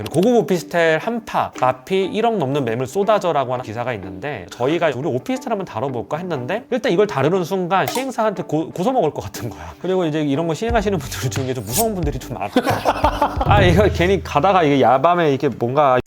고급 오피스텔 한파 마피 1억 넘는 매물 쏟아져라고 하는 기사가 있는데, 저희가 우리 오피스텔 한번 다뤄볼까 했는데 일단 이걸 다루는 순간 시행사한테 고소 먹을 것 같은 거야. 그리고 이제 이런 거 시행하시는 분들 중에 좀 무서운 분들이 좀 많아. 이거 괜히 가다가 이게 야밤에 이게 뭔가.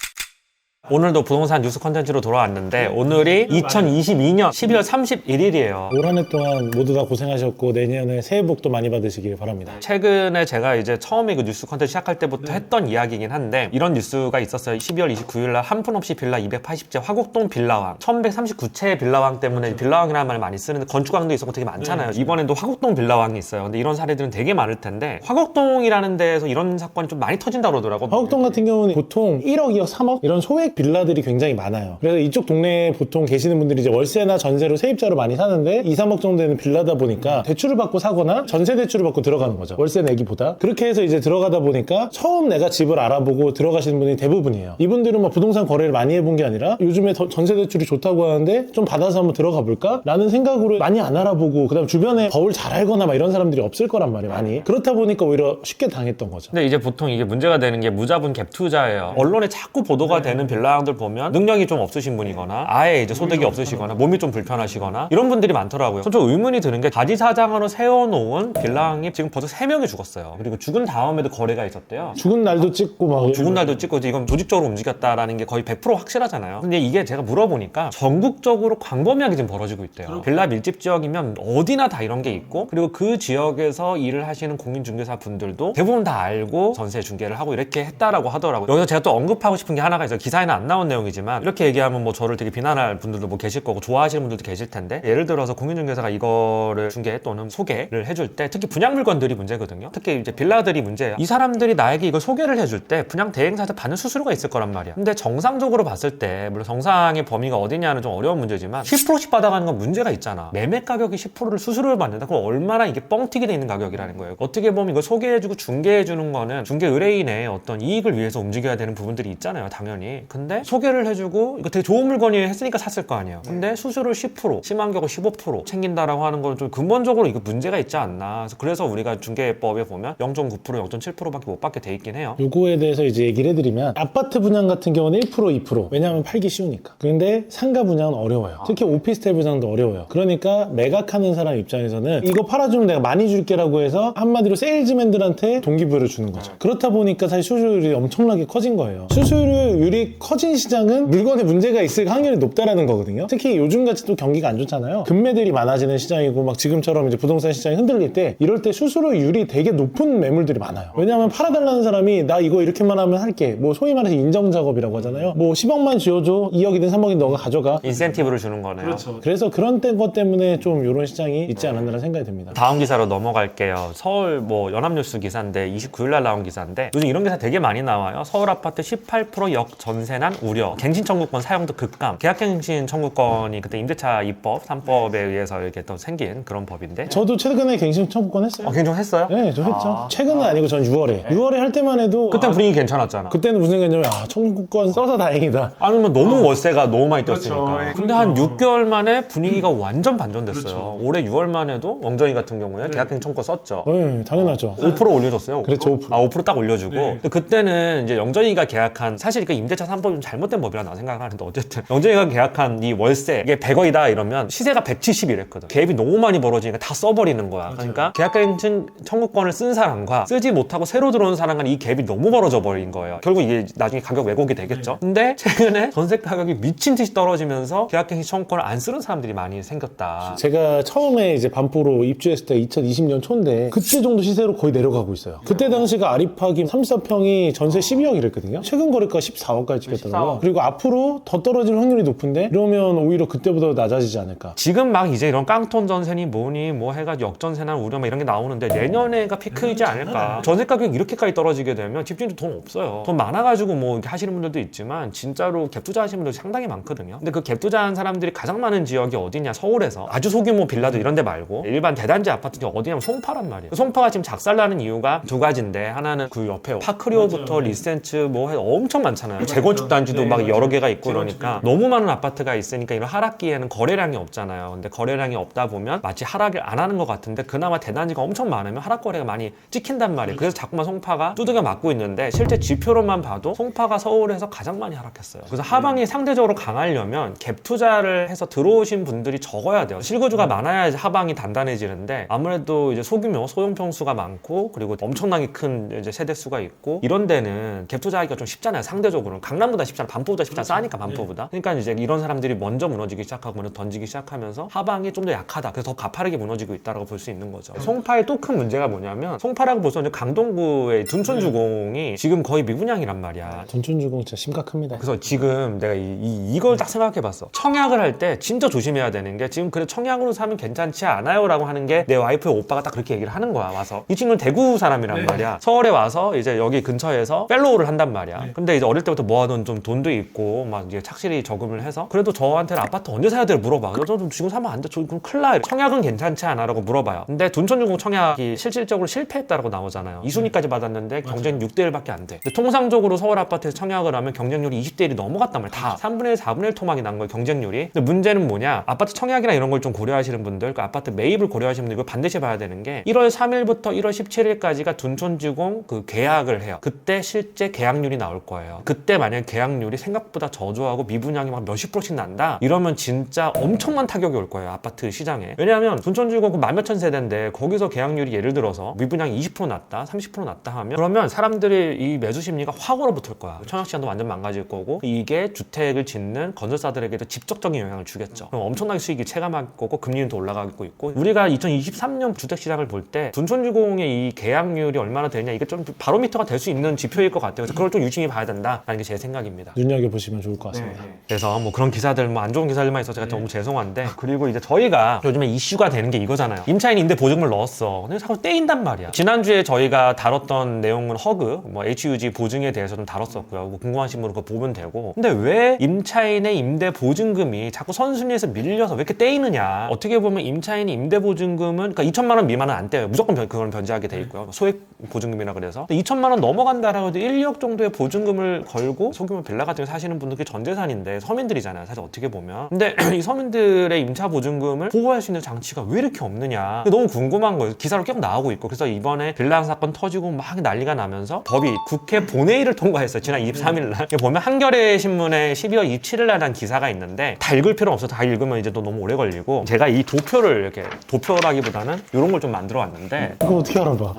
오늘도 부동산 뉴스 컨텐츠로 돌아왔는데, 오늘이 2022년 12월 31일이에요. 올 한 해 동안 모두 다 고생하셨고 내년에 새해 복도 많이 받으시길 바랍니다. 최근에 제가 이제 처음에 그 뉴스 컨텐츠 시작할 때부터 했던 이야기이긴 한데, 이런 뉴스가 있었어요. 12월 29일 날 한 푼 없이 빌라 280채 화곡동 빌라왕 1139채의 빌라왕 때문에 빌라왕이라는 말을 많이 쓰는데, 건축왕도 있었고 되게 많잖아요. 이번에도 화곡동 빌라왕이 있어요. 근데 이런 사례들은 되게 많을 텐데, 화곡동이라는 데에서 이런 사건이 좀 많이 터진다고 그러더라고. 화곡동 같은 경우는 보통 1억, 2억, 3억 이런 소액 빌라들이 굉장히 많아요. 그래서 이쪽 동네에 보통 계시는 분들이 이제 월세나 전세로 세입자로 많이 사는데 2, 3억 정도 되는 빌라다 보니까 대출을 받고 사거나 전세 대출을 받고 들어가는 거죠. 월세 내기보다. 그렇게 해서 이제 들어가다 보니까 처음 내가 집을 알아보고 들어가시는 분이 대부분이에요. 이분들은 뭐 부동산 거래를 많이 해본 게 아니라 요즘에 전세 대출이 좋다고 하는데 좀 받아서 한번 들어가 볼까? 라는 생각으로 많이 안 알아보고, 그다음 주변에 거울 잘 알거나 막 이런 사람들이 없을 거란 말이에요. 많이. 그렇다 보니까 오히려 쉽게 당했던 거죠. 근데 이제 보통 이게 문제가 되는 게 무자본 갭 투자예요. 언론에 자꾸 보도가 되는 빌라왕들 보면 능력이 좀 없으신 분이거나 아예 이제 소득이 없으시거나 몸이 좀 불편하시거나 이런 분들이 많더라고요. 좀 의문이 드는 게, 가지사장으로 세워놓은 빌라왕이 지금 벌써 3명이 죽었어요. 그리고 죽은 다음에도 거래가 있었대요. 죽은 날도 찍고 막 죽은 날도 찍고, 이건 조직적으로 움직였다라는 게 거의 100% 확실하잖아요. 근데 이게 제가 물어보니까 전국적으로 광범위하게 지금 벌어지고 있대요. 빌라 밀집 지역이면 어디나 다 이런 게 있고, 그리고 그 지역에서 일을 하시는 공인중개사 분들도 대부분 다 알고 전세 중개를 하고 이렇게 했다라고 하더라고요. 여기서 제가 또 언급하고 싶은 게 하나가 있어요. 기사에는 안 나온 내용이지만 이렇게 얘기하면 뭐 저를 되게 비난할 분들도 뭐 계실 거고 좋아하시는 분들도 계실 텐데, 예를 들어서 공인중개사가 이거를 중개 또는 소개를 해줄 때 특히 분양 물건들이 문제거든요. 특히 이제 빌라들이 문제예요. 이 사람들이 나에게 이걸 소개를 해줄 때 분양 대행사한테 받는 수수료가 있을 거란 말이야. 근데 정상적으로 봤을 때, 물론 정상의 범위가 어디냐는 좀 어려운 문제지만 10%씩 받아가는 건 문제가 있잖아. 매매 가격이 10%를 수수료를 받는다? 그럼 얼마나 이게 뻥튀기 돼 있는 가격이라는 거예요. 어떻게 보면 이걸 소개해주고 중개해주는 거는 중개 의뢰인의 어떤 이익을 위해서 움직여야 되는 부분들이 있잖아요, 당연히. 근데 소개를 해주고 이거 되게 좋은 물건이 했으니까 샀을 거 아니에요. 근데 수수료 10%, 심한 경우 15% 챙긴다라고 하는 건 좀 근본적으로 이거 문제가 있지 않나. 그래서 우리가 중개법에 보면 0.9%, 0.7%밖에 못 받게 돼 있긴 해요. 요거에 대해서 이제 얘기를 해드리면, 아파트 분양 같은 경우는 1%, 2%. 왜냐하면 팔기 쉬우니까. 그런데 상가 분양은 어려워요. 특히 오피스텔 분양도 어려워요. 그러니까 매각하는 사람 입장에서는 이거 팔아주면 내가 많이 줄게라고 해서 한마디로 세일즈맨들한테 동기부여를 주는 거죠. 그렇다 보니까 사실 수수료율이 엄청나게 커진 거예요. 수수료율이 커진 시장은 물건에 문제가 있을 확률이 높다라는 거거든요. 특히 요즘같이 또 경기가 안 좋잖아요. 금매들이 많아지는 시장이고 막 지금처럼 이제 부동산 시장이 흔들릴 때, 이럴 때 수수료율이 되게 높은 매물들이 많아요. 왜냐하면 팔아달라는 사람이 나 이거 이렇게만 하면 할게, 뭐 소위 말해서 인정작업이라고 하잖아요. 뭐 10억만 지어줘, 2억이든 3억이든 너가 가져가. 인센티브를 주는 거네요. 그렇죠. 그래서 그런 것 때문에 좀 이런 시장이 있지 않았나라는 생각이 듭니다. 다음 기사로 넘어갈게요. 서울 뭐 연합뉴스 기사인데 29일날 나온 기사인데, 요즘 이런 기사 되게 많이 나와요. 서울 아파트 18% 역전세난 우려, 갱신 청구권 사용도 급감. 계약갱신 청구권이 그때 임대차 입법 3법에 의해서 이렇게 또 생긴 그런 법인데, 저도 최근에 갱신 청구권 했어요. 갱신했어요? 네, 저 했죠. 최근은 아니고 전 6월에 할 때만 해도 그땐 분위기 괜찮았잖아. 그때는 무슨 생각이냐면, 청구권 써서 다행이다. 아니면 너무 월세가 너무 많이 뛰었으니까. 그렇죠. 근데 한 6개월 만에 분위기가 완전 반전됐어요. 올해 6월만 해도 왕정이 같은 경우에 계약갱신 청구권 썼죠. 네, 당연하죠. 5% 올려줬어요. 그렇죠, 5%. 5% 딱 올려주고. 근데 그때는 이제 영전이가 계약한, 사실 그 임대차 3법이 좀 잘못된 법이라고 생각하는데, 어쨌든 영전이가 계약한 이 월세 이게 100억이다 이러면 시세가 170이랬거든. 갭이 너무 많이 벌어지니까 다 써버리는 거야. 그러니까 계약갱신 청구권을 쓴 사람과 쓰지 못하고 새로 들어온 사람 간 이 갭이 너무 벌어져 버린 거예요. 결국 이게 나중에 가격 왜곡이 되겠죠. 근데 최근에 전세 가격이 미친 듯이 떨어지면서 계약갱신 청구권을 안 쓰는 사람들이 많이 생겼다. 제가 처음에 이제 반포로 입주했을 때 2020년 초인데, 그때 정도 시세로 거의 내려가고 있어요. 그때 당시가 아리팍이 34평이 전세 12억 이랬거든요. 최근 거래가 14억까지 찍혔더라고요. 그리고 앞으로 더 떨어질 확률이 높은데, 이러면 오히려 그때보다 낮아지지 않을까. 지금 막 이제 이런 깡통 전세니 뭐니 뭐 해가지고 역전세나 우려 막 이런 게 나오는데, 내년에가 피크이지 않을까. 전세 가격이 이렇게까지 떨어지게 되면 집주인도 돈 없어요. 돈 많아가지고 뭐 이렇게 하시는 분들도 있지만, 진짜로 갭 투자하시는 분들 상당히 많거든요. 근데 그 갭 투자한 사람들이 가장 많은 지역이 어디냐? 서울에서. 아주 소규모 빌라도 이런 데 말고 일반 대단지 아파트 어디냐면 송파란 말이에요. 송파가 지금 작살나는 이유가 두 가지인데, 하나는 그 옆에 파크리오부터 리센츠 뭐 해서 엄청 많잖아요. 재건축 집단지도 네, 막 맞아요. 여러 개가 있고 재건축. 그러니까 너무 많은 아파트가 있으니까 이런 하락기에는 거래량이 없잖아요. 근데 거래량이 없다 보면 마치 하락을 안 하는 것 같은데 그나마 대단지가 엄청 많으면 하락 거래가 많이 찍힌단 말이에요. 그래서 자꾸만 송파가 두들겨 맞고 있는데 실제 지표로만 봐도 송파가 서울에서 가장 많이 하락했어요. 그래서 하방이 상대적으로 강하려면 갭 투자를 해서 들어오신 분들이 적어야 돼요. 실거주가 많아야 이제 하방이 단단해지는데 아무래도 이제 소규모 소형 평수가 많고 그리고 엄청나게 큰 이제 세대 수가 있고 이런 데는 갭 투자하기가 좀 쉽잖아요. 상대적으로는 강남보다 쉽잖아. 반포보다 쉽잖아. 싸니까 반포보다. 그러니까 이제 이런 사람들이 먼저 무너지기 시작하고 먼저 던지기 시작하면서 하방이 좀 더 약하다. 그래서 더 가파르게 무너지고 있다고 볼 수 있는 거죠. 송파의 또 큰 문제가 뭐냐면 송파라고 볼수 있는 강동구의 둔촌주공이 지금 거의 미분양이란 말이야. 둔촌주공 진짜 심각합니다. 그래서 지금 내가 이걸 딱 생각해봤어. 청약을 할 때 진짜 조심해야 되는 게 지금 그래 청약으로 사면 괜찮지 않아요 라고 하는 게 내 와이프의 오빠가 딱 그렇게 얘기를 하는 거야. 와서 이 친구는 대구 사람이란 말이야. 서울에 와서 이제 여기 근처에서 팔로우를 한단 말이야. 근데 이제 어릴 때부터 모아둔 좀 돈도 있고 막 이제 착실히 저금을 해서 그래도 저한테는 아파트 언제 사야 돼 물어봐. 저 지금 사면 안 돼. 저 그럼 큰일 나. 청약은 괜찮지 않아 라고 물어봐요. 근데 둔촌주공 청약이 실질적으로 실패했다라고 나오잖아요. 2순위까지 받았는데 경쟁 6대1밖에 안 돼. 근데 통상적으로 서울 아파트에서 청약을 하면 경쟁률이 20대1이 넘어갔단 말이야. 다 3분의 1, 4분의 1 토막이 난 거예요. 경쟁률이. 근데 문제는 뭐냐? 아파트 청약이나 이런 걸 좀 고려하시는 분들, 그 아파트 매입을 고려하시는 분들 이걸 반드시 봐야 되는 게 1월 3일부터 1월 17일까지가 둔촌주공 그 계약을 해요. 그때 실제 계약률이 나올 거예요. 그때 만약 계약률이 생각보다 저조하고 미분양이 막 몇십 프로씩 난다? 이러면 진짜 엄청난 타격이 올 거예요. 아파트 시장에. 왜냐하면 둔촌주공 그 만몇천 세대인데 거기서 계약률이 예를 들어서 미분양이 20% 났다, 30% 났다 하면 그러면 사람들이 이 매수 심리가 확 얼어붙을 거야. 청약시장도 완전 망가질 거고 이게 주택을 짓는 건설사들에게도 직접적인 영향을 주겠죠. 그럼 엄청나게 수익이 체감할 거고 금리는 더 올라가고 있고 우리가 2023년 주택시장을 볼 때 둔촌주공의 이 계약률이 얼마나 되냐 이게 좀 바로미터가 될 수 있는 지표일 것 같아요. 그래서 그걸 좀 유심히 봐야 된다라는 게 제 생각입니다. 눈여겨보시면 좋을 것 같습니다. 그래서 뭐 그런 기사들 뭐 안 좋은 기사들만 있어서 제가 너무 죄송한데 그리고 이제 저희가 요즘에 이슈가 되는 게 이거잖아요. 임차인 임대 보증금을 넣었어. 근데 자꾸 떼인단 말이야. 지난주에 저희가 다뤘던 내용은 허그, 뭐 HUG 보증에 대해서 좀 다뤘었고요. 뭐 궁금하신 분은 그거 보면 되고. 근데 왜 임차인의 임대 보증금이 자꾸 선순위에서 밀려서 왜 이렇게 떼이느냐. 어떻게 보면 임차인이 임대 보증금은 그러니까 2천만 원 미만은 안 떼요. 무조건 그건 변제하게 돼 있고요. 소액 보증금이라 그래서. 근데 2천만 원 넘어간다라고 해도 1억 정도의 보증금을 걸고 소규모 빌라 같은 거 사시는 분들 그게 전 재산인데 서민들이잖아요. 사실 어떻게 보면. 근데 이 서민들의 임차 보증금을 보호할 수 있는 장치가 왜 이렇게 없느냐. 너무 궁금한 거예요. 기사로 계속 나오고 있고. 그래서 이번에 빌라 사건 터지고 막 난리가 나면서 법이 국회 본회의를 통과했어요. 지난 23일 날. 보면 한겨레 신문에 12월 27일 날 한 기사가 있는데 다 읽을 필요는 없어. 다 읽으면 이제 또 너무 오래 걸리고 제가 이 도표를 이렇게 도표라기보다는 이런 걸 좀 만들어 왔는데 그거 어떻게 알아봐?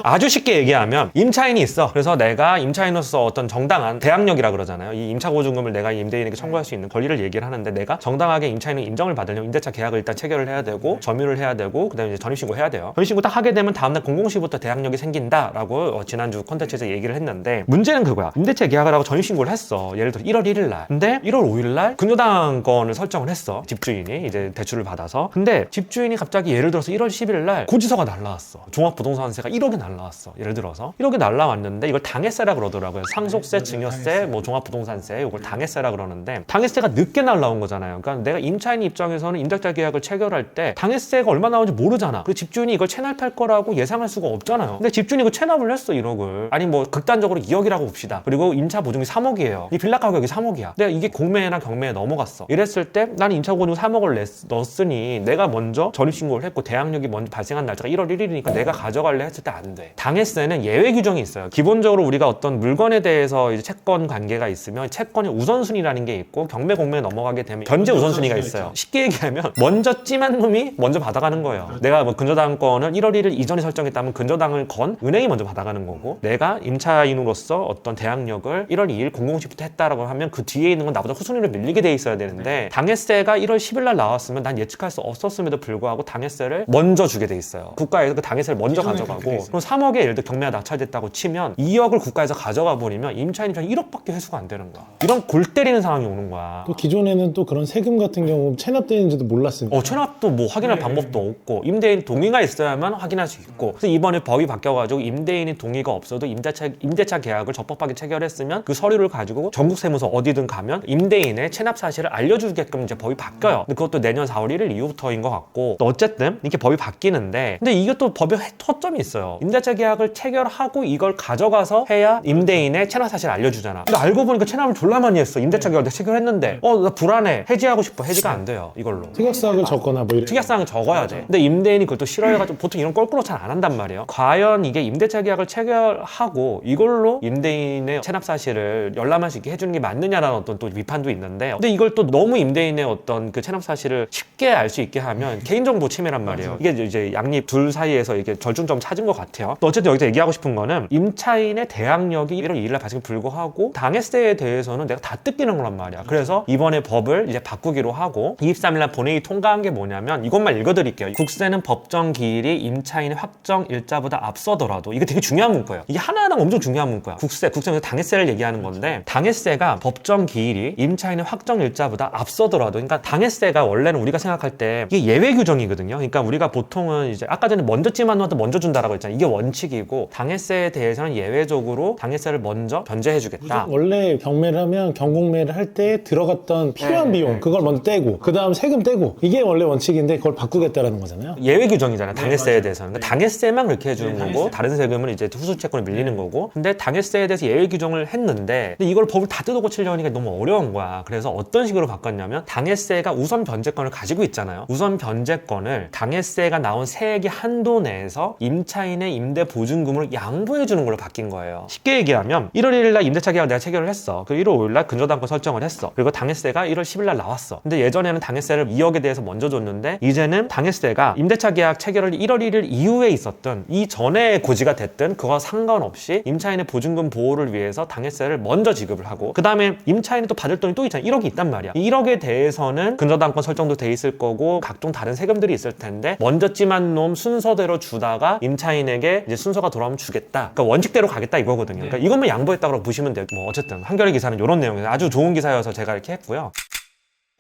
아주 쉽게 얘기하면 임차인이 있어. 그래서 내가 임차인으로서 어떤 정당한 대항력이라 그러잖아요. 이 임차 보증금을 내가 임대인에게 청구할 수 있는 권리를 얘기를 하는데 내가 정당하게 임차인을 인정을 받으려면 임대차 계약을 일단 체결을 해야 되고 점유를 해야 되고 그다음에 이제 전입신고 해야 돼요. 전입신고 딱 하게 되면 다음날 공공시부터 대항력이 생긴다라고 지난주 콘텐츠에서 얘기를 했는데 문제는 그거야. 임대차 계약을 하고 전입신고를 했어. 예를 들어 1월 1일 날. 근데 1월 5일 날 근저당권을 설정을 했어. 집주인이 이제 대출을 받아서. 근데 집주인이 갑자기 예를 들어서 1월 10일 날 고지서가 날라왔어. 종합부동산세가 1억이 날라왔어. 예를 들어서 1억이 날라왔는데 이걸 당해세라 그러더라고요. 상속세, 증여세, 뭐 종합부동산세 이걸 당해세라 그러는데 당해세가 늦게 날라온 거잖아요. 그러니까 내가 임차인 입장에서는 임대차 계약을 체결할 때 당해세가 얼마 나오는지 모르잖아. 그 집주인이 이걸 체납할 거라고 예상할 수가 없잖아요. 근데 집주인이 그 체납을 했어 1억을. 아니 뭐 극단적으로 2억이라고 봅시다. 그리고 임차 보증이 3억이에요. 이 빌라 가격이 3억이야. 근데 이게 공매나 경매에 넘어갔어. 이랬을 때 나는 임차 보증 3억을 넣었으니 내가 먼저 전입신고를 했고 대항력이 먼저 발생한 날짜가 1월 1일이니까 내가 가져갈래 했을 때 안 돼. 당해세는 예외 규정이 있어요. 기본적으로 우리가 어떤 물건에 대해서 이제 채권 관계가 있으면 채권의 우선순위라는 게 있고 경매 공매에 넘어가게 되면 견제 우선순위가 있어요. 쉽게 얘기하면 먼저 찜한 놈이 먼저 받아가는 거예요. 내가 뭐 근저당권을 1월 1일 이전에 설정했다면 근저당을 건 은행이 먼저 받아가는 거고 내가 임차인으로서 어떤 대항력을 1월 2일 공공시부터 했다라고 하면 그 뒤에 있는 건 나보다 후순위로 밀리게 돼 있어야 되는데 당해세가 1월 10일 날 나왔으면 난 예측할 수 없었음에도 불구하고 당해세를 먼저 주게 돼 있어요. 국가에서 그 당해세를 먼저 가져가고 그럼 3억에 예를 들어 경매가 낙찰됐다고 치면 2억을 국가에서 가져가 버리면 임차인 입장에 1억밖에 회수가 안 되는 거야. 이런 골 때리는 상황이 오는 거야. 또 기존에는 또 그런 세금 같은 경우 체납되는지도 몰랐으니까. 체납도 뭐 확인할 방법도 없고 임대인 동의가 있어야만 확인할 수 있고 그래서 이번에 법이 바뀌어가지고 임대인의 동의가 없어도 임대차 계약을 적법하게 체결했으면 그 서류를 가지고 전국 세무서 어디든 가면 임대인의 체납 사실을 알려주게끔 이제 법이 바뀌어요. 근데 그것도 내년 4월 1일 이후부터인 것 같고 또 어쨌든 이렇게 법이 바뀌는데 근데 이것도 법의 허점이 있어요. 임대차 계약을 체결하고 이걸 가져가서 해야 임대인의 체납 사실을 알려주잖아. 근데 알고 보니까 체납을 졸라 많이 했어. 임대차 계약 내가 체결했는데 나 불안해. 해지하고 싶어. 해지가 안 돼요. 이걸로. 특약사항을 적거나 뭐 이런. 특약사항을 적어야 돼. 근데 임대인이 그걸 또 싫어해가지고 보통 이런 껄끄러워 잘 안 한단 말이에요. 과연 이게 임대차 계약을 체결하고 이걸로 임대인의 체납 사실을 열람할 수 있게 해주는 게 맞느냐라는 어떤 또 비판도 있는데, 근데 이걸 또 너무 임대인의 어떤 그 체납 사실을 쉽게 알 수 있게 하면 개인정보 침해란 말이에요. 이게 이제 양립 둘 사이에서 이게 절충점 찾은 것 같아요. 또 어쨌든 여기서 얘기하고 싶은 거는 임차인의 대항력이 1월 2일 날 발생에 불구하고 당해세에 대해서는 내가 다 뜯기는 거란 말이야. 그래서 이번에 법을 이제 바꾸기로 하고 23일 날 본회의 통과한 게 뭐냐면 이것만 읽어드릴게요. 국세는 법정 기일이 임차인의 확정 일자보다 앞서더라도, 이게 되게 중요한 문구예요. 이게 하나하나 엄청 중요한 문구야. 국세는 당해세를 얘기하는 건데, 당해세가 법정 기일이 임차인의 확정 일자보다 앞서더라도, 그러니까 당해세가 원래는 우리가 생각할 때 이게 예외 규정이거든요. 그러니까 우리가 보통은 이제 아까 전에 먼저 찜한 놈한테 먼저 준다라고 했잖아요. 이게 원칙이고, 당해세에 대해서는 예외적으로 당해세를 먼저 변제해주겠다. 원래 경매를 하면 경공매를 할 때 들어갔던 필요한 비용 그걸 먼저 떼고 그 다음 세금 떼고, 이게 원래 원칙인데 그걸 바꾸겠다라는 거잖아요. 예외 규정이잖아요. 당해세에 대해서는. 그러니까 당해세만 그렇게 해주는 거고, 다른 세금은 이제 후수채권에 밀리는 거고. 근데 당해세에 대해서 예외 규정을 했는데, 근데 이걸 법을 다 뜯어고치려고 하니까 너무 어려운 거야. 그래서 어떤 식으로 바꿨냐면, 당해세가 우선 변제권을 가지고 있잖아요. 우선 변제권을 당해세가 나온 세액의 한도 내에서 임차인의 임대 보증금을 양보해 주는 걸로 바뀐 거예요. 쉽게 얘기하면 1월 1일 날 임대차 계약을 내가 체결을 했어. 그리고 1월 5일 날 근저당권 설정을 했어. 그리고 당해세가 1월 10일 날 나왔어. 근데 예전에는 당해세를 2억에 대해서 먼저 줬는데, 이제는 당해세가 임대차 계약 체결을 1월 1일 이후에 있었던 이 전에 고지가 됐든 그거 상관없이 임차인의 보증금 보호를 위해서 당해세를 먼저 지급을 하고, 그 다음에 임차인이 또 받을 돈이 또 있잖아. 1억이 있단 말이야. 이 1억에 대해서는 근저당권 설정도 돼 있을 거고 각종 다른 세금들이 있을 텐데, 먼저 찜한 놈 순서대로 주다가 임차인에게 이제 순서가 돌아오면 주겠다. 그러니까 원칙대로 가겠다 이거거든요. 그러니까 이것만 양보했다고 보시면 돼요. 뭐 어쨌든 한겨레 기사는 이런 내용이에요. 아주 좋은 기사여서 제가 이렇게 했고요.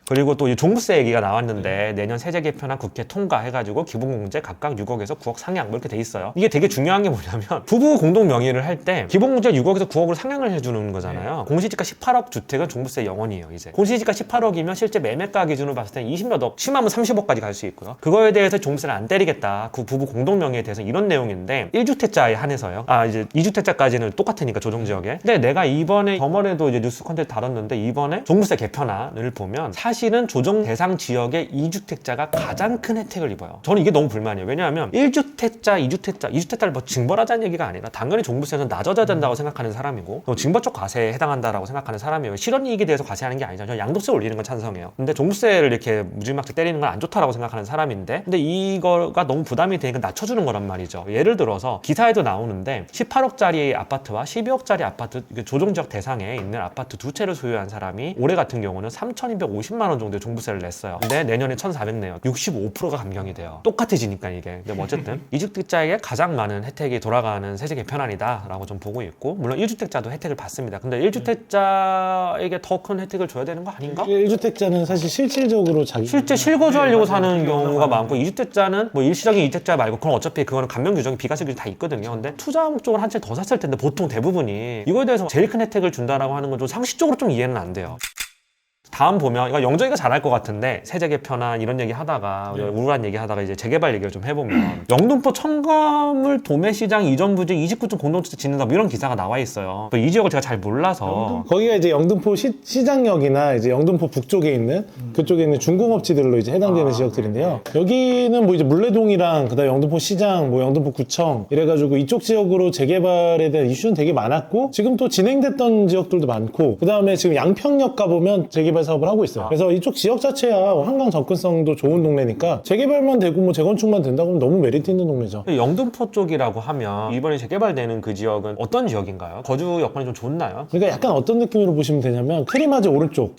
그리고 또 이 종부세 얘기가 나왔는데, 내년 세제 개편안 국회 통과해가지고 기본공제 각각 6억에서 9억 상향 뭐 이렇게 돼 있어요. 이게 되게 중요한 게 뭐냐면, 부부 공동 명의를 할 때 기본공제 6억에서 9억으로 상향을 해주는 거잖아요. 공시지가 18억 주택은 종부세 0원이에요. 이제 공시지가 18억이면 실제 매매가 기준으로 봤을 때 20몇 억, 심하면 30억까지 갈 수 있고요. 그거에 대해서 종부세를 안 때리겠다. 그 부부 공동 명의에 대해서 이런 내용인데, 1주택자에 한해서요. 이제 2주택자까지는 똑같으니까 조정지역에. 근데 내가 이번에 저번에도 이제 뉴스 콘텐츠 다뤘는데, 이번에 종부세 개편안을 보면 사실은 조정 대상 지역의 2주택자가 가장 큰 혜택을 입어요. 저는 이게 너무 불만이에요. 왜냐하면 1주택자, 2주택자를 뭐 징벌하자는 얘기가 아니라 당연히 종부세는 낮아져야 된다고 생각하는 사람이고, 징벌적 과세에 해당한다라고 생각하는 사람이에요. 실현이익에 대해서 과세하는 게 아니잖아요. 저는 양도세 올리는 건 찬성해요. 근데 종부세를 이렇게 무지막지 때리는 건 안 좋다라고 생각하는 사람인데, 근데 이거가 너무 부담이 되니까 낮춰주는 거란 말이죠. 예를 들어서 기사에도 나오는데, 18억짜리 아파트와 12억짜리 아파트, 조정지역 대상에 있는 아파트 두 채를 소유한 사람이 올해 같은 경우는 3,250만 원 정도의 종부세를 냈어요. 근데 내년에 1,400 내요. 65%가 감경이 돼요. 똑같아지니까 이게. 근데 뭐 어쨌든 2주택자에게 가장 많은 혜택이 돌아가는 세제 개편안이다라고 좀 보고 있고, 물론 1주택자도 혜택을 받습니다. 근데 1주택자에게 더 큰 혜택을 줘야 되는 거 아닌가? 1주택자는 사실 실질적으로 실제 실거주하려고 사는 경우가 많고, 2주택자는 뭐 일시적인 2주택자 말고 그건 어차피 그거는 감면 규정이 비과세 규정이 다 있거든요. 근데 투자 목적으로 한 채 더 샀을 텐데, 보통 대부분이 이거에 대해서 제일 큰 혜택을 준다라고 하는 건 좀 상식적으로 좀 이해는 안 돼요. 다음 보면, 이거 영정이가 잘할 것 같은데, 세제 개편안 이런 얘기 하다가 우울한 얘기 하다가 이제 재개발 얘기를 좀 해보면, 영등포 청가물 도매시장 이전 부지 29층 공동주택 짓는다 뭐 이런 기사가 나와 있어요. 이 지역을 제가 잘 몰라서. 거기가 이제 영등포 시장역이나 이제 영등포 북쪽에 있는 그쪽에 있는 중공업지들로 이제 해당되는 지역들인데요. 여기는 뭐 이제 물레동이랑 그다음 영등포 시장, 뭐 영등포 구청 이래가지고 이쪽 지역으로 재개발에 대한 이슈는 되게 많았고, 지금 또 진행됐던 지역들도 많고, 그다음에 지금 양평역 가보면 재개발 사업을 하고 있어요. 그래서 이쪽 지역 자체야 한강 접근성도 좋은 동네니까 재개발만 되고 뭐 재건축만 된다고 하면 너무 메리트 있는 동네죠. 영등포 쪽이라고 하면 이번에 재개발되는 그 지역은 어떤 지역인가요? 거주 여건이 좀 좋나요? 그러니까 약간 어떤 느낌으로 보시면 되냐면, 트리마즈 오른쪽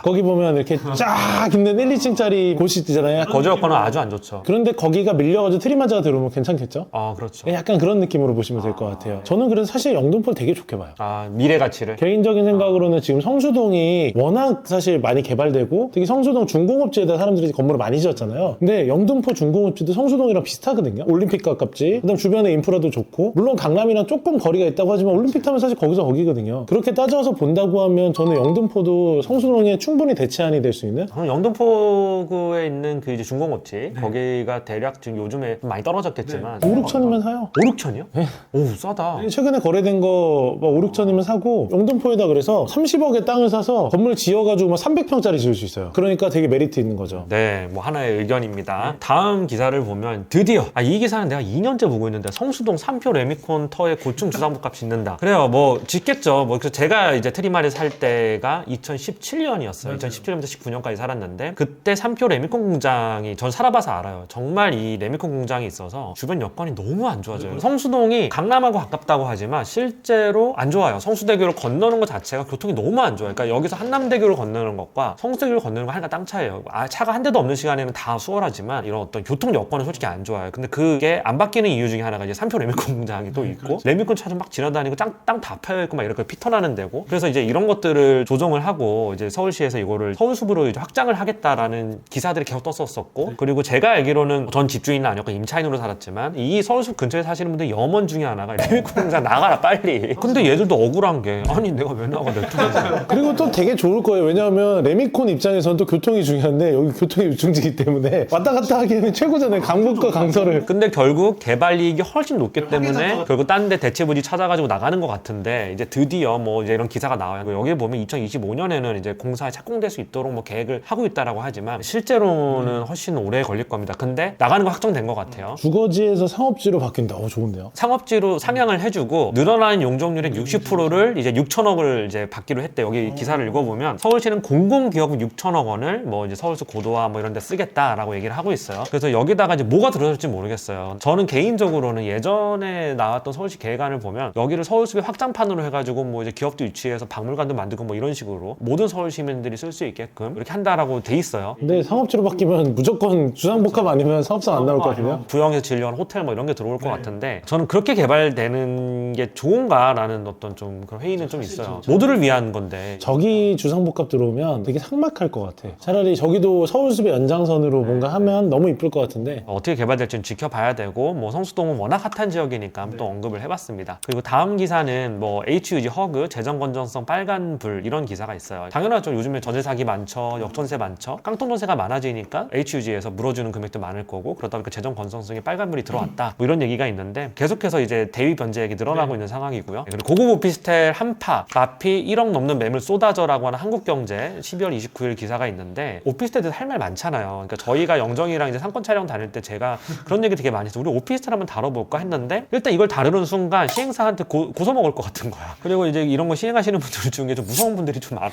거기 보면 이렇게 쫙 있는 1, 2층짜리 곳이 있잖아요. 거주 여건은 아주 안 좋죠. 그런데 거기가 밀려가지고 트리마즈가 들어오면 괜찮겠죠? 그렇죠. 약간 그런 느낌으로 보시면 될 것 같아요. 저는 그래서 사실 영등포를 되게 좋게 봐요. 미래 가치를. 개인적인 생각으로는 지금 성수동이 워낙 사실 사실 많이 개발되고 되게 성수동 중공업지에다 사람들이 건물을 많이 지었잖아요. 근데 영등포 중공업지도 성수동이랑 비슷하거든요. 올림픽 가깝지. 그다음 주변에 인프라도 좋고 물론 강남이랑 조금 거리가 있다고 하지만 올림픽 타면 사실 거기서 거기거든요. 그렇게 따져서 본다고 하면 저는 영등포도 성수동에 충분히 대체안이 될 수 있는 저는 영등포구에 있는 그 이제 중공업지 거기가 대략 지금 요즘에 좀 많이 떨어졌겠지만 5, 6천이면 사요. 5, 6천이요? 오 싸다. 최근에 거래된 거 5, 6천이면 사고 영등포에다 그래서 30억의 땅을 사서 건물 지어가지고 막 300평짜리 지을 수 있어요. 그러니까 되게 메리트 있는 거죠. 네, 뭐 하나의 의견입니다. 다음 기사를 보면 드디어 이 기사는 내가 2년째 보고 있는데 성수동 3표 레미콘 터에 고층 주상복합 짓는다. 그래요, 뭐 짓겠죠. 뭐 그래서 제가 이제 트리마리 살 때가 2017년이었어요. 2017년부터 19년까지 살았는데 그때 3표 레미콘 공장이 전 살아봐서 알아요. 정말 이 레미콘 공장이 있어서 주변 여건이 너무 안 좋아져요. 성수동이 강남하고 가깝다고 하지만 실제로 안 좋아요. 성수대교를 건너는 것 자체가 교통이 너무 안 좋아요. 그러니까 여기서 한남대교를 건너는 것과 성수대교를 건너는 거 하나가 땅 차이예요. 차가 한 대도 없는 시간에는 다 수월하지만 이런 어떤 교통 여건은 솔직히 안 좋아요. 근데 그게 안 바뀌는 이유 중에 하나가 이제 3표 레미콘 공장이 또 있고 레미콘 차좀 막 지나다니고 땅 다 파여있고 막 이렇게 피터나는 데고 그래서 이제 이런 것들을 조정을 하고 이제 서울시에서 이거를 서울숲으로 이제 확장을 하겠다라는 기사들이 계속 떴었었고 그리고 제가 알기로는 전 집주인은 아니었고 임차인으로 살았지만 이 서울숲 근처에 사시는 분들 염원 중에 하나가 레미콘 공장 나가라 빨리. 근데 얘들도 억울한 게 아니 내가 왜 나가 내 쪽에서. 그리고 또 되게 좋을 거예요. 왜냐하면 레미콘 입장에서는 또 교통이 중요한데 여기 교통이 유충지기 때문에 왔다 갔다 하기에는 최고잖아요. 강북과 강서를. 근데 결국 개발 이익이 훨씬 높기 때문에 결국 딴 데 대체부지 찾아가지고 나가는 것 같은데 이제 드디어 뭐 이제 이런 기사가 나와요. 여기 보면 2025년에는 이제 공사에 착공될 수 있도록 뭐 계획을 하고 있다라고 하지만 실제로는 훨씬 오래 걸릴 겁니다. 근데 나가는 거 확정된 것 같아요. 주거지에서 상업지로 바뀐다. 좋은데요. 상업지로 상향을 해주고 늘어나는 용적률의 60%를 이제 6천억을 이제 받기로 했대. 여기 기사를 읽어보면 서울시는 공공기업은 6천억 원을 뭐 이제 서울시 고도화 뭐 이런 데 쓰겠다라고 얘기를 하고 있어요. 그래서 여기다가 이제 뭐가 들어갈지 모르겠어요. 저는 개인적으로는 예전에 나왔던 서울시 계획안을 보면 여기를 서울숲의 확장판으로 해가지고 뭐 이제 기업도 유치해서 박물관도 만들고 뭐 이런 식으로 모든 서울 시민들이 쓸 수 있게끔 이렇게 한다라고 돼 있어요. 근데 상업지로 바뀌면 무조건 주상복합 아니면 사업성 안 나올 것 같은데요? 부영에서 진료한 호텔 뭐 이런 게 들어올 것 같은데 저는 그렇게 개발되는 게 좋은가라는 어떤 좀 그런 회의는 좀 있어요. 모두를 위한 건데 저기 주상복합 들어오면 되게 삭막할 것 같아. 차라리 저기도 서울숲의 연장선으로 뭔가 하면 너무 이쁠 것 같은데 어떻게 개발될지는 지켜봐야 되고 뭐 성수동은 워낙 핫한 지역이니까 또 언급을 해봤습니다. 그리고 다음 기사는 뭐 HUG 허그 재정 건전성 빨간불 이런 기사가 있어요. 당연하죠. 요즘에 전세 사기 많죠. 역전세 많죠. 깡통전세가 많아지니까 HUG에서 물어주는 금액도 많을 거고 그러다 보니까 재정 건전성에 빨간불이 들어왔다. 뭐 이런 얘기가 있는데 계속해서 이제 대위 변제액이 늘어나고 있는 상황이고요. 그리고 고급 오피스텔 한파 마피 1억 넘는 매물 쏟아져라고 하는 한국경제 12월 29일 기사가 있는데 오피스텔에서 할 말 많잖아요. 그러니까 저희가 영정이랑 이제 상권 촬영 다닐 때 제가 그런 얘기 되게 많이 했어요. 우리 오피스텔 한번 다뤄볼까 했는데 일단 이걸 다루는 순간 시행사한테 고소 먹을 것 같은 거야. 그리고 이제 이런 거 시행하시는 분들 중에 좀 무서운 분들이 좀 많아.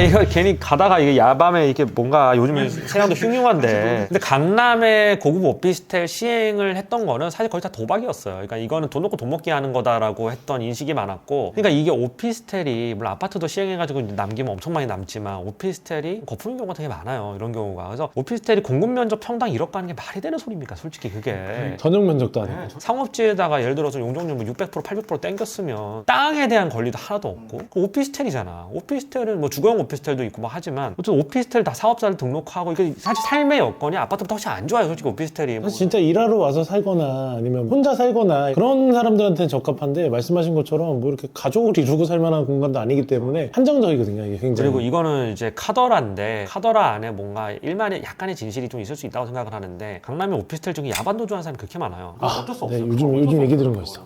이거 괜히 가다가 이게 야밤에 이게 뭔가 요즘에 세상도 흉흉한데 근데 강남에 고급 오피스텔 시행을 했던 거는 사실 거의 다 도박이었어요. 그러니까 이거는 돈 놓고 돈 먹기 하는 거다라고 했던 인식이 많았고 그러니까 이게 오피스텔이 물론 아파트도 시행해가지고 남기면 엄청 많이 남지만 오피스텔이 거푸는 경우가 되게 많아요. 이런 경우가. 그래서 오피스텔이 공급 면적 평당 1억 가는 게 말이 되는 소리입니까? 솔직히 그게. 전용 면적도 아니고. 상업지에다가 예를 들어서 용적률 뭐 600%, 800% 땡겼으면 땅에 대한 권리도 하나도 없고 오피스텔이잖아. 오피스텔은 뭐 주거용 오피스텔도 있고 뭐 하지만 어쨌든 오피스텔 다 사업자를 등록하고 이게 사실 삶의 여건이 아파트보다 훨씬 안 좋아요. 솔직히 오피스텔이. 사실 진짜 일하러 와서 살거나 아니면 혼자 살거나 그런 사람들한테는 적합한데 말씀하신 것처럼 뭐 이렇게 가족을 이루고 살 만한 공간도 아니기 때문에 한정적이거든요. 이게 굉장히. 그리고 이거는 이제 카더라인데 카더라 안에 뭔가 일만의 약간의 진실이 좀 있을 수 있다고 생각을 하는데 강남의 오피스텔 중에 야반도 좋아하는 사람이 그렇게 많아요. 어쩔 수 없어. 네, 요즘 얘기 들은 거 있어.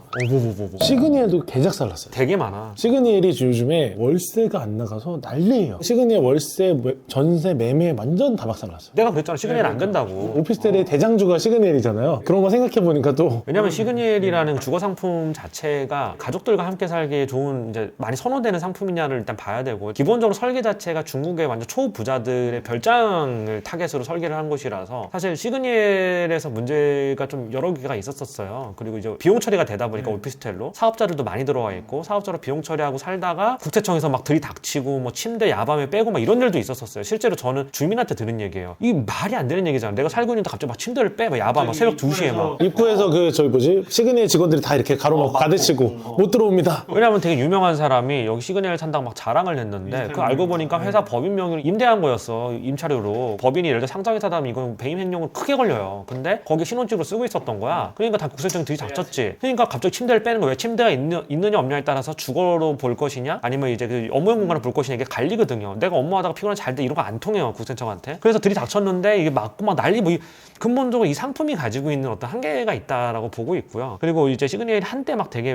시그니엘도 개작살 났어요. 되게 많아. 시그니엘이 요즘에 월세가 안 나가서 난리예요. 시그니엘 월세, 전세, 매매 완전 다 박살 났어요. 내가 그랬잖아. 시그니엘 안 된다고. 오피스텔의 대장주가 시그니엘이잖아요. 그런 거 생각해보니까 또 왜냐면 시그니엘이라는 주거 상품 자체가 가족들과 함께 살기에 좋은 이제 많이 선호되는 상품이냐를 일단 봐야 되고 기본적으로 설계 자체가 중국의 완전 초부자들의 별장을 타겟으로 설계를 한 곳이라서 사실 시그니엘에서 문제가 좀 여러 개가 있었어요. 그리고 이제 비용 처리가 되다 보니까 오피스텔로 사업자들도 많이 들어와 있고 사업자로 비용 처리하고 살다가 국세청에서 막 들이닥치고 뭐 침대 야밤에 빼고 막 이런 일도 있었어요. 실제로 저는 주민한테 들은 얘기예요. 이 말이 안 되는 얘기잖아. 내가 살고 있는데 갑자기 막 침대를 빼, 막 야밤 막 새벽 2시에 막. 입구에서 그 저기 뭐지 시그니엘 직원들이 다 이렇게 가로막고 가득치고 못 들어옵니다. 왜냐면 되게 유명한 사람이 여기 시그니엘 산다고 막 자랑을 했는데 그 알고 보니까 회사 법인 명의로 임대한 거였어. 임차료로. 법인이 예를 들어 상장회사다면 이건 배임 횡령은 크게 걸려요. 근데 거기 신혼집으로 쓰고 있었던 거야. 그러니까 다 구설정이 되게 작쳤지. 그러니까 갑자기 침대를 빼는 거야. 왜 침대가 있느냐 없느냐에 따라서 주거로 볼 것이냐 아니면 이제 그 업무용 공간을 볼 것이냐 이게 갈리거든요. 내가 업무하다가 피곤해 잘 때 이런 거 안 통해요. 구세청한테. 그래서 들이 닥쳤는데 이게 맞고 막 난리 뭐 근본적으로 이 상품이 가지고 있는 어떤 한계가 있다라고 보고 있고요. 그리고 이제 시그니엘이 한때 막 되게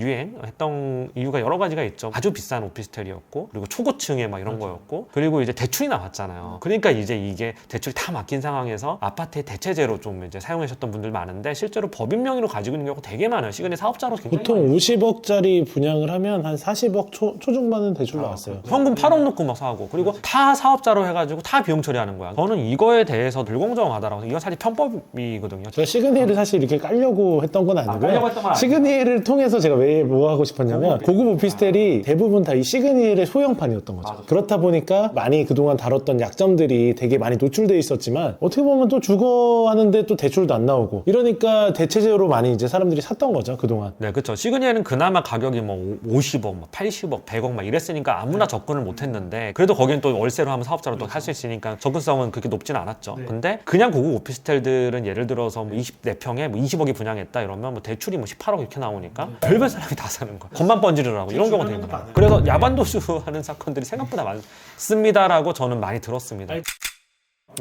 유행했던 이유가 여러 가지가 있죠. 아주 비싼 오피스텔이었고 그리고 초고층에 막 이런 거였고 그리고 이제 대출이 나왔잖아요. 그러니까 이제 이게 대출이 다 막힌 상황에서 아파트의 대체제로 좀 이제 사용하셨던 분들 많은데 실제로 법인 명의로 가지고 있는 경우가 되게 많아요. 시그니엘 사업자로 굉장히 보통 많아요. 50억짜리 분양을 하면 한 40억 초중반은 대출 나왔어요. 현금 8억 넣고 막 사고 그리고 다 사업자로 해가지고 다 비용 처리하는 거야. 저는 이거에 대해서 불공정하다라고. 이건 사실 편법이거든요. 제가 시그니엘을 사실 이렇게 깔려고 했던 건 깔려고 아니고요. 했던 건 아니고. 시그니엘을 통해서 제가 왜 뭐 하고 싶었냐면 고급 오피스텔이 대부분 다 이 시그니엘의 소형판이었던 거죠. 그렇다 보니까 많이 그동안 다뤘던 약점들이 되게 많이 노출돼 있었지만 어떻게 보면 또 주거하는데 또 대출도 안 나오고 이러니까 대체제로 많이 이제 사람들이 샀던 거죠 그동안. 네, 그렇죠. 시그니엘은 그나마 가격이 뭐 50억, 80억, 100억 막 이랬으니까 아무나 접근을 못했는데 그래도 거기는 또 월세로 하면 사업자로 또 할 수 있으니까 접근성은 그렇게 높진 않았죠. 근데 그냥 고급 오피스텔들은 예를 들어서 뭐 24평에 뭐 20억이 분양했다 이러면 뭐 대출이 뭐 18억 이렇게 나오니까 별별 사람이 다 사는 거야. 겉만 번지르라고 이런 경우가 되게 많아요. 그래서 야반도주하는 사건들이 생각보다 많습니다라고 저는 많이 들었습니다.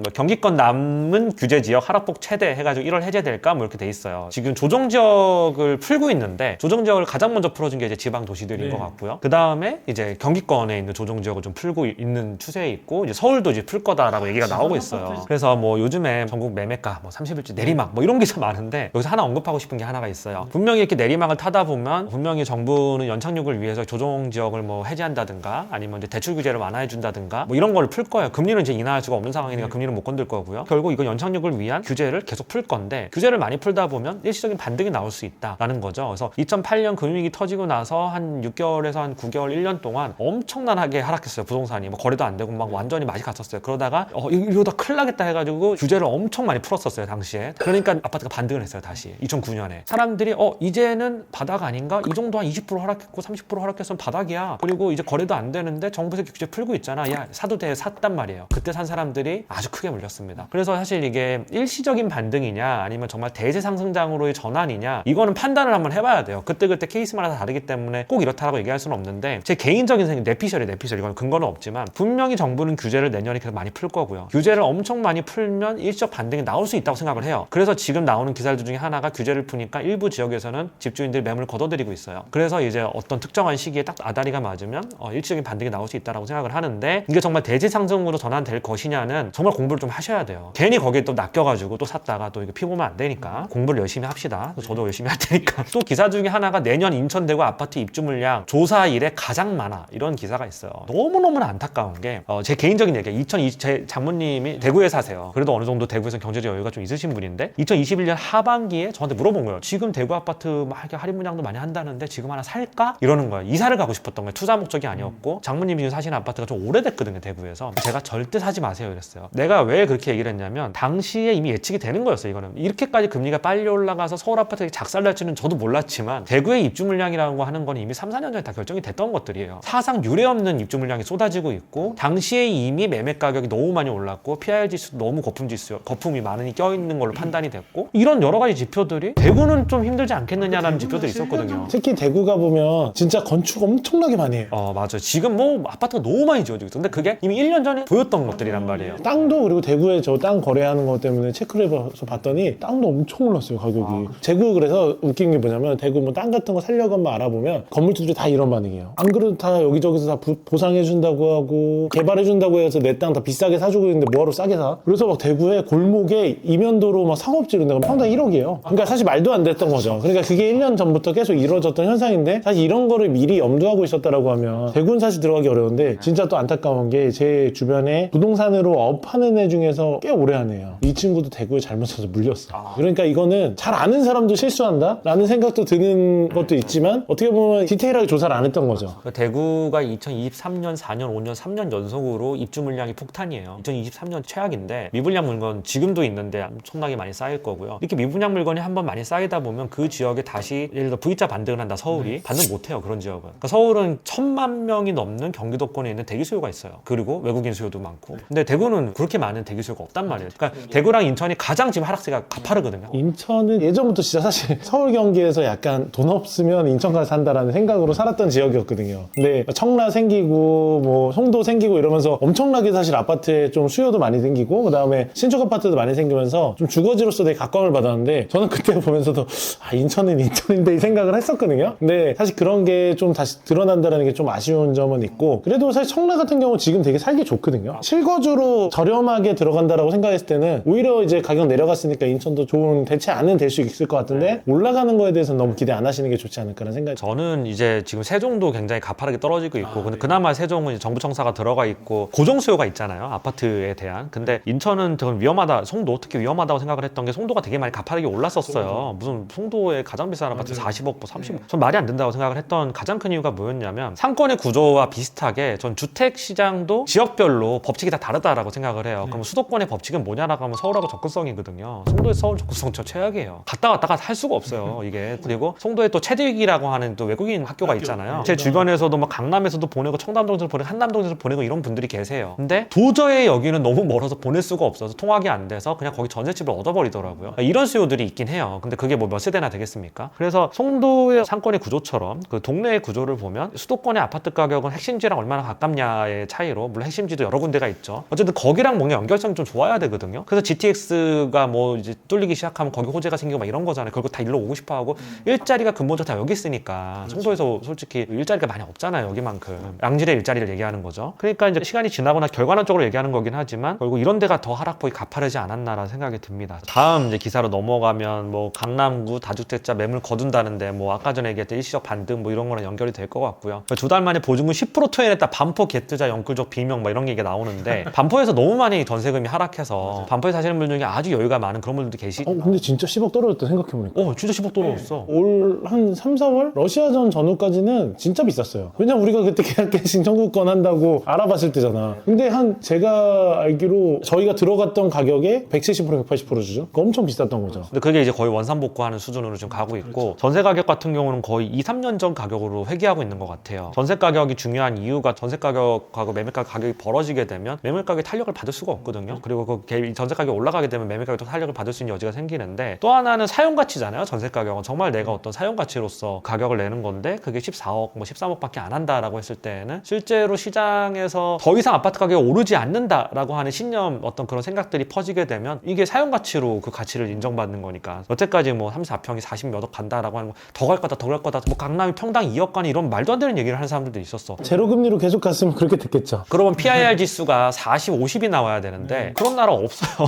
뭐 경기권 남은 규제 지역 하락폭 최대 해가지고 1월 해제될까 뭐 이렇게 돼 있어요. 지금 조정 지역을 풀고 있는데 조정 지역을 가장 먼저 풀어준 게 이제 지방 도시들인 것 같고요. 그 다음에 이제 경기권에 있는 조정 지역을 좀 풀고 있는 추세에 있고 이제 서울도 이제 풀 거다라고 얘기가 나오고 있어요. 그래서 뭐 요즘에 전국 매매가 뭐 30일째 내리막 뭐 이런 기사 많은데 여기서 하나 언급하고 싶은 게 하나가 있어요. 분명히 이렇게 내리막을 타다 보면 분명히 정부는 연착륙을 위해서 조정 지역을 뭐 해제한다든가 아니면 이제 대출 규제를 완화해 준다든가 뭐 이런 걸 풀 거예요. 금리는 이제 인하할 수가 없는 상황이니까 금리는 못 건들 거고요. 결국 이거 연착륙을 위한 규제를 계속 풀 건데 규제를 많이 풀다 보면 일시적인 반등이 나올 수 있다라는 거죠. 그래서 2008년 금융위기 터지고 나서 한 6개월에서 한 9개월, 1년 동안 엄청나게 하락했어요. 부동산이 뭐 거래도 안 되고 막 완전히 맛이 갔었어요. 그러다가 이러다 큰일 나겠다 해가지고 규제를 엄청 많이 풀었었어요. 당시에. 그러니까 아파트가 반등을 했어요. 다시 2009년에. 사람들이 이제는 바닥 아닌가? 이 정도 한 20% 하락했고 30% 하락했으면 바닥이야. 그리고 이제 거래도 안 되는데 정부에서 규제 풀고 있잖아. 야 사도 돼. 샀단 말이에요. 그때 산 사람들이 아주 크게 물렸습니다. 그래서 사실 이게 일시적인 반등이냐 아니면 정말 대세 상승장으로의 전환이냐 이거는 판단을 한번 해봐야 돼요. 그때그때 케이스마다 다 다르기 때문에 꼭 이렇다라고 얘기할 수는 없는데 제 개인적인 생각 내피셜이에요. 이건 근거는 없지만 분명히 정부는 규제를 내년에 계속 많이 풀 거고요. 규제를 엄청 많이 풀면 일시적 반등이 나올 수 있다고 생각을 해요. 그래서 지금 나오는 기사들 중에 하나가 규제를 푸니까 일부 지역에서는 집주인들이 매물을 걷어들이고 있어요. 그래서 이제 어떤 특정한 시기에 딱 아다리가 맞으면 일시적인 반등이 나올 수 있다고 생각을 하는데 이게 정말 대세 상승으로 전환될 것이냐는 정말 공부를 좀 하셔야 돼요. 괜히 거기에 또 낚여가지고 또 샀다가 또 이거 피보면 안 되니까 공부를 열심히 합시다. 저도 열심히 할 테니까. 또 기사 중에 하나가 내년 인천 대구 아파트 입주 물량 조사 이래 가장 많아 이런 기사가 있어요. 너무너무나 안타까운 게 제 개인적인 얘기예요. 제 장모님이 대구에 사세요. 그래도 어느 정도 대구에서 경제적 여유가 좀 있으신 분인데 2021년 하반기에 저한테 물어본 거예요. 지금 대구 아파트 막 이렇게 할인 분양도 많이 한다는데 지금 하나 살까? 이러는 거예요. 이사를 가고 싶었던 거예요. 투자 목적이 아니었고 장모님이 지금 사시는 아파트가 좀 오래됐거든요. 대구에서. 제가 절대 사지 마세요 이랬어요. 내가 왜 그렇게 얘기를 했냐면 당시에 이미 예측이 되는 거였어요. 이거는 이렇게까지 금리가 빨리 올라가서 서울 아파트가 작살날지는 저도 몰랐지만 대구의 입주 물량이라고 하는 건 이미 3, 4년 전에 다 결정이 됐던 것들이에요. 사상 유례 없는 입주 물량이 쏟아지고 있고 당시에 이미 매매 가격이 너무 많이 올랐고 PIR 지수도 너무 거품이 많이 껴있는 걸로 판단이 됐고 이런 여러 가지 지표들이 대구는 좀 힘들지 않겠느냐라는 지표들이 있었거든요. 특히 대구가 보면 진짜 건축 엄청나게 많이 해요. 맞아요. 지금 뭐 아파트가 너무 많이 지어지고 있어. 근데 그게 이미 1년 전에 보였던 것들이란 말이에요. 땅도 그리고 대구에 저 땅 거래하는 것 때문에 체크를 해서 봤더니 땅도 엄청 올랐어요 가격이. 대구 그래서 웃긴 게 뭐냐면 대구 뭐 땅 같은 거 살려고 한번 알아보면 건물주들이 다 이런 반응이에요. 안 그래도 다 여기저기서 다 보상해준다고 하고 개발해준다고 해서 내 땅 다 비싸게 사주고 있는데 뭐하러 싸게 사? 그래서 막 대구에 골목에 이면도로 막 상업지 이런 데가 평당 1억이에요. 그러니까 사실 말도 안 됐던 거죠. 그러니까 그게 1년 전부터 계속 이루어졌던 현상인데 사실 이런 거를 미리 염두하고 있었다라고 하면 대구는 사실 들어가기 어려운데 진짜 또 안타까운 게 제 주변에 부동산으로 업하는 하는 애 중에서 꽤 오래 한 애예요. 이 친구도 대구에 잘못 쳐서 물렸어. 그러니까 이거는 잘 아는 사람도 실수한다? 라는 생각도 드는 것도 있지만 어떻게 보면 디테일하게 조사를 안 했던 거죠. 대구가 2023년, 4년, 5년, 3년 연속으로 입주 물량이 폭탄이에요. 2023년 최악인데 미분양 물건 지금도 있는데 엄청나게 많이 쌓일 거고요. 이렇게 미분양 물건이 한번 많이 쌓이다 보면 그 지역에 다시 예를 들어 V자 반등을 한다 서울이 반등 못해요. 그런 지역은. 그러니까 서울은 1,000만 명이 넘는 경기도권에 있는 대기 수요가 있어요. 그리고 외국인 수요도 많고. 근데 대구는 그렇게 많은 대기 수요가 없단 말이에요. 그러니까 대구랑 인천이 가장 지금 하락세가 가파르거든요. 인천은 예전부터 진짜 사실 서울 경기에서 약간 돈 없으면 인천 가서 산다라는 생각으로 살았던 지역이었거든요. 근데 청라 생기고 뭐 송도 생기고 이러면서 엄청나게 사실 아파트에 좀 수요도 많이 생기고 그다음에 신축 아파트도 많이 생기면서 좀 주거지로서 되게 각광을 받았는데 저는 그때 보면서도 인천은 인천인데 이 생각을 했었거든요. 근데 사실 그런 게 좀 다시 드러난다는 게 좀 아쉬운 점은 있고 그래도 사실 청라 같은 경우 지금 되게 살기 좋거든요. 실거주로 저렴하게 들어간다라고 생각했을 때는 오히려 이제 가격 내려갔으니까 인천도 좋은 대체 안은 될 수 있을 것 같은데 올라가는 거에 대해서는 너무 기대 안 하시는 게 좋지 않을까라는 생각이 저는 이제 지금 세종도 굉장히 가파르게 떨어지고 있고 근데 그나마 세종은 이제 정부 청사가 들어가 있고 고정 수요가 있잖아요. 아파트에 대한. 근데 인천은 되게 위험하다. 송도 특히 위험하다고 생각을 했던 게 송도가 되게 많이 가파르게 올랐었어요. 무슨 송도의 가장 비싼 아파트 40억, 30억. 전 말이 안 된다고 생각을 했던 가장 큰 이유가 뭐였냐면 상권의 구조와 비슷하게 전 주택 시장도 지역별로 법칙이 다 다르다라고 생각을 해요. 그럼 수도권의 법칙은 뭐냐라고 하면 서울하고 접근성이거든요. 송도의 서울 접근성 저 최악이에요. 갔다 왔다가 할 수가 없어요. 이게. 그리고 송도에 또 체득이라고 하는 또 외국인 학교가 있잖아요. 제 주변에서도 막 강남에서도 보내고 청담동에서 보내고 한남동에서 보내고 이런 분들이 계세요. 근데 도저히 여기는 너무 멀어서 보낼 수가 없어서 통학이 안 돼서 그냥 거기 전셋집을 얻어버리더라고요. 이런 수요들이 있긴 해요. 근데 그게 뭐 몇 세대나 되겠습니까? 그래서 송도의 상권의 구조처럼 그 동네의 구조를 보면 수도권의 아파트 가격은 핵심지랑 얼마나 가깝냐의 차이로 물론 핵심지도 여러 군데가 있죠. 어쨌든 거기랑 뭔가 연결성이 좀 좋아야 되거든요. 그래서 GTX가 뭐 이제 뚫리기 시작하면 거기 호재가 생기고 막 이런 거잖아요. 결국 다 일로 오고 싶어 하고 일자리가 근본적으로 다 여기 있으니까 송도에서 솔직히 일자리가 많이 없잖아요. 여기만큼. 양질의 일자리를 얘기하는 거죠. 그러니까 이제 시간이 지나거나 결과론적으로 얘기하는 거긴 하지만 결국 이런 데가 더 하락폭이 가파르지 않았나라는 생각이 듭니다. 다음 이제 기사로 넘어가면 뭐 강남구 다주택자 매물 거둔다는데 뭐 아까 전에 얘기했던 일시적 반등 뭐 이런 거랑 연결이 될 것 같고요. 두 달 만에 보증금 10% 토해냈다 반포 개투자 영끌적 비명 뭐 이런 얘기가 나오는데 반포에서 너무 많이 전세금이 하락해서 반포에 사시는 분들 중에 아주 여유가 많은 그런 분들도 계시고 근데 진짜 10억 떨어졌다 생각해보니까 진짜 10억 떨어졌어. 올 한 3, 4월? 러시아전 전후까지는 진짜 비쌌어요. 왜냐면 우리가 그때 계약갱신 청구권 한다고 알아봤을 때잖아. 근데 제가 알기로 저희가 들어갔던 가격에 170%, 180% 주죠? 그거 엄청 비쌌던 거죠. 근데 그게 이제 거의 원산복구하는 수준으로 지금 가고 있고 전세 가격 같은 경우는 거의 2, 3년 전 가격으로 회귀하고 있는 것 같아요. 전세 가격이 중요한 이유가 전세 가격하고 매매가 가격이 벌어지게 되면 매매 가격이 탄력을 받을 수가 없거든요. 그리고 그 전세 가격이 올라가게 되면 매매 가격도 탄력을 받을 수 있는 여지가 생기는데 또 하나는 사용 가치잖아요. 전세 가격은 정말 내가 어떤 사용 가치로서 가격을 내는 건데 그게 14억, 뭐 13억밖에 안 한다라고 했을 때는 실제로 시장에서 더 이상 아파트 가격이 오르지 않는다라고 하는 신념 어떤 그런 생각들이 퍼지게 되면 이게 사용 가치로 그 가치를 인정받는 거니까 여태까지 뭐 34평이 40몇 억 간다라고 하는 거 더 갈 거다 더 갈 거다 뭐 강남이 평당 2억 가니 이런 말도 안 되는 얘기를 하는 사람들도 있었어. 제로금리로 계속 갔으면 그렇게 됐겠죠. 그러면 PIR 지수가 40, 50이 나와야 되는데 그런 나라 없어요.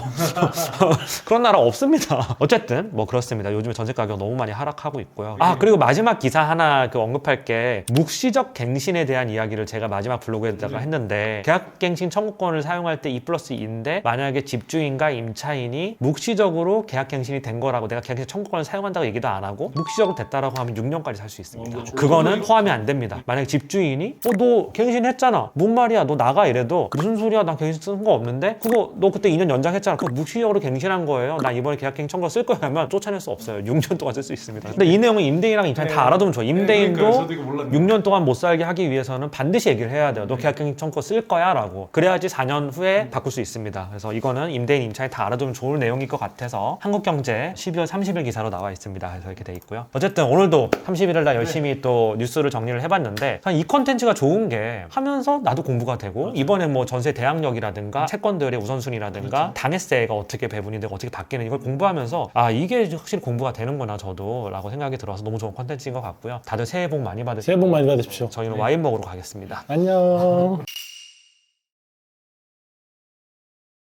그런 나라 없습니다. 어쨌든 뭐 그렇습니다. 요즘에 전세 가격 너무 많이 하락하고 있고요. 그리고 마지막 기사 하나 언급할 게 묵시적 갱신에 대한 이야기를 제가 마지막 블로그에다가 했는데 계약갱신 청구권을 사용할 때 2+2인데 만약에 집주인과 임차인이 묵시적으로 계약갱신이 된 거라고 내가 계약갱신 청구권을 사용한다고 얘기도 안 하고 묵시적으로 됐다라고 하면 6년까지 살 수 있습니다. 그거는 포함이 안 됩니다. 만약에 집주인이 너 갱신했잖아. 뭔 말이야 너 나가 이래도 무슨 소리야 난 갱신 쓴 거 없는데 그거 너 그때 2년 연장했잖아. 그거 묵시적으로 갱신한 거예요. 나 이번에 계약갱신 청구 쓸 거야 하면 쫓아낼 수 없어요. 6년 동안 쓸 수 있습니다. 근데 이 내용은 임대인이랑 임차인 다 알아두면 좋아요. 임대인도 6년 동안 못 살게 하기 위해서는 반드시 얘기를 해야 돼요. 너 계약갱신 청구 쓸 거야 라고. 그래야지 4년 후에 바꿀 수 있습니다. 그래서 이거는 임대인 임차인 다 알아두면 좋은 내용일 것 같아서 한국경제 12월 30일 기사로 나와 있습니다. 그래서 이렇게 돼 있고요. 어쨌든 오늘도 31일 날 열심히 또 뉴스를 정리를 해봤는데 이 컨텐츠가 좋은 게 하면서 나도 공부가 되고 이번에 뭐 전세 대항력이라든가 채권들의 우선순위라든가 당해세가 어떻게 배분이 되고 어떻게 바뀌는 이걸 공부하면서 이게 확실히 공부가 되는구나 저도 라고 생각이 들어서 너무 좋은 컨텐츠인 것 같고요. 다들 새해 복 많이 받으세요. 새해 복 많이 받으십시오. 저희는 와인 먹으러 가겠습니다. 안녕.